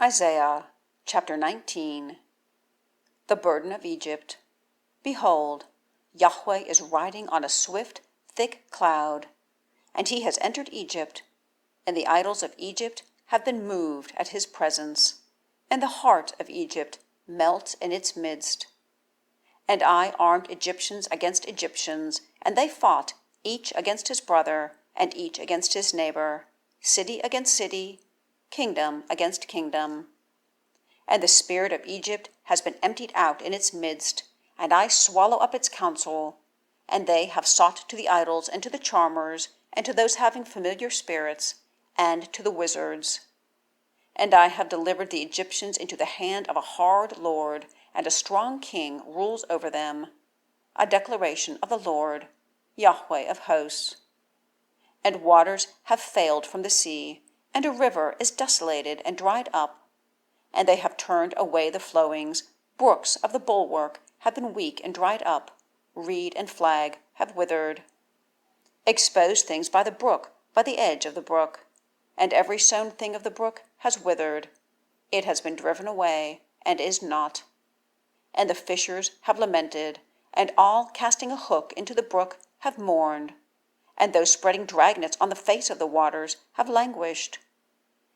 Isaiah chapter 19. The burden of Egypt. Behold, Yahweh is riding on a swift, thick cloud, and he has entered Egypt, and the idols of Egypt have been moved at his presence, and the heart of Egypt melts in its midst. And I armed Egyptians against Egyptians, and they fought, each against his brother, and each against his neighbor, city against city, kingdom against kingdom. And the spirit of Egypt has been emptied out in its midst, and I swallow up its counsel. And they have sought to the idols, and to the charmers, and to those having familiar spirits, and to the wizards. And I have delivered the Egyptians into the hand of a hard lord, and a strong king rules over them. A declaration of the Lord, Yahweh of Hosts. And waters have failed from the sea, and a river is desolated and dried up. And they have turned away the flowings, brooks of the bulwark have been weak and dried up, reed and flag have withered. Exposed things by the brook, by the edge of the brook, and every sown thing of the brook has withered. It has been driven away, and is not. And the fishers have lamented, and all casting a hook into the brook have mourned. And those spreading dragnets on the face of the waters have languished.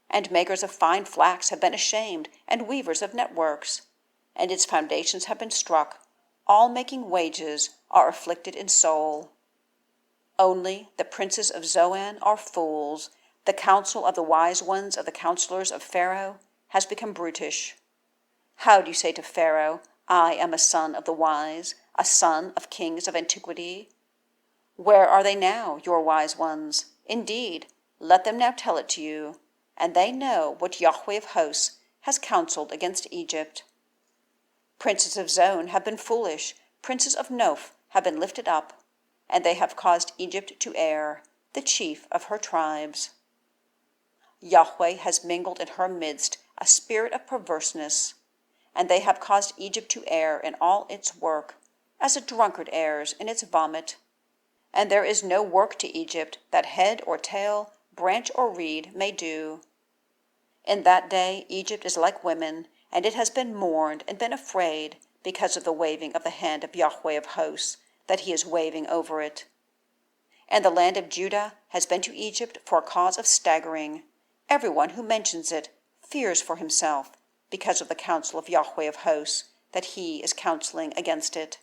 And makers of fine flax have been ashamed, and weavers of networks. And its foundations have been struck. All making wages are afflicted in soul. Only the princes of Zoan are fools. The counsel of the wise ones of the counselors of Pharaoh has become brutish. How do you say to Pharaoh, I am a son of the wise, a son of kings of antiquity? Where are they now, your wise ones? Indeed, let them now tell it to you, and they know what Yahweh of Hosts has counseled against Egypt. Princes of Zoan have been foolish, princes of Noph have been lifted up, and they have caused Egypt to err, the chief of her tribes. Yahweh has mingled in her midst a spirit of perverseness, and they have caused Egypt to err in all its work, as a drunkard errs in its vomit. And there is no work to Egypt that head or tail, branch or reed may do. In that day Egypt is like women, and it has been mourned and been afraid because of the waving of the hand of Yahweh of Hosts, that he is waving over it. And the land of Judah has been to Egypt for a cause of staggering. Everyone who mentions it fears for himself because of the counsel of Yahweh of Hosts, that he is counseling against it.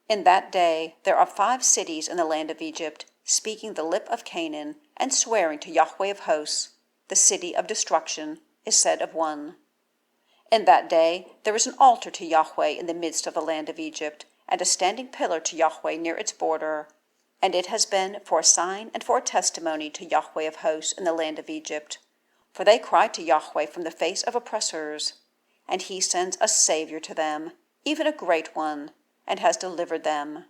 In that day there are 5 cities in the land of Egypt, speaking the lip of Canaan, and swearing to Yahweh of Hosts. The city of destruction is said of one. In that day there is an altar to Yahweh in the midst of the land of Egypt, and a standing pillar to Yahweh near its border. And it has been for a sign and for a testimony to Yahweh of Hosts in the land of Egypt. For they cried to Yahweh from the face of oppressors, and he sends a Savior to them, even a great one, and has delivered them.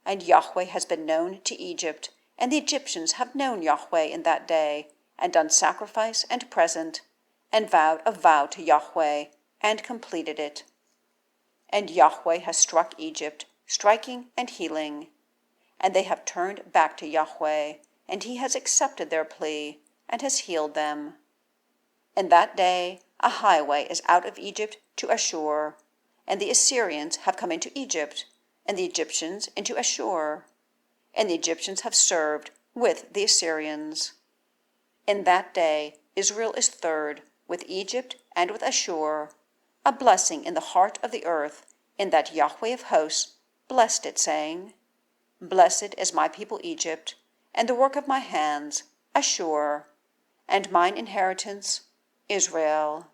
And Yahweh has been known to Egypt, and the Egyptians have known Yahweh in that day, and done sacrifice and present, and vowed a vow to Yahweh, and completed it. And Yahweh has struck Egypt, striking and healing. And they have turned back to Yahweh, and he has accepted their plea, and has healed them. In that day a highway is out of Egypt to Asshur, and the Assyrians have come into Egypt, and the Egyptians into Asshur, and the Egyptians have served with the Assyrians. In that day Israel is third with Egypt and with Asshur, a blessing in the heart of the earth, in that Yahweh of Hosts blessed it, saying, Blessed is my people Egypt, and the work of my hands, Asshur, and mine inheritance, Israel.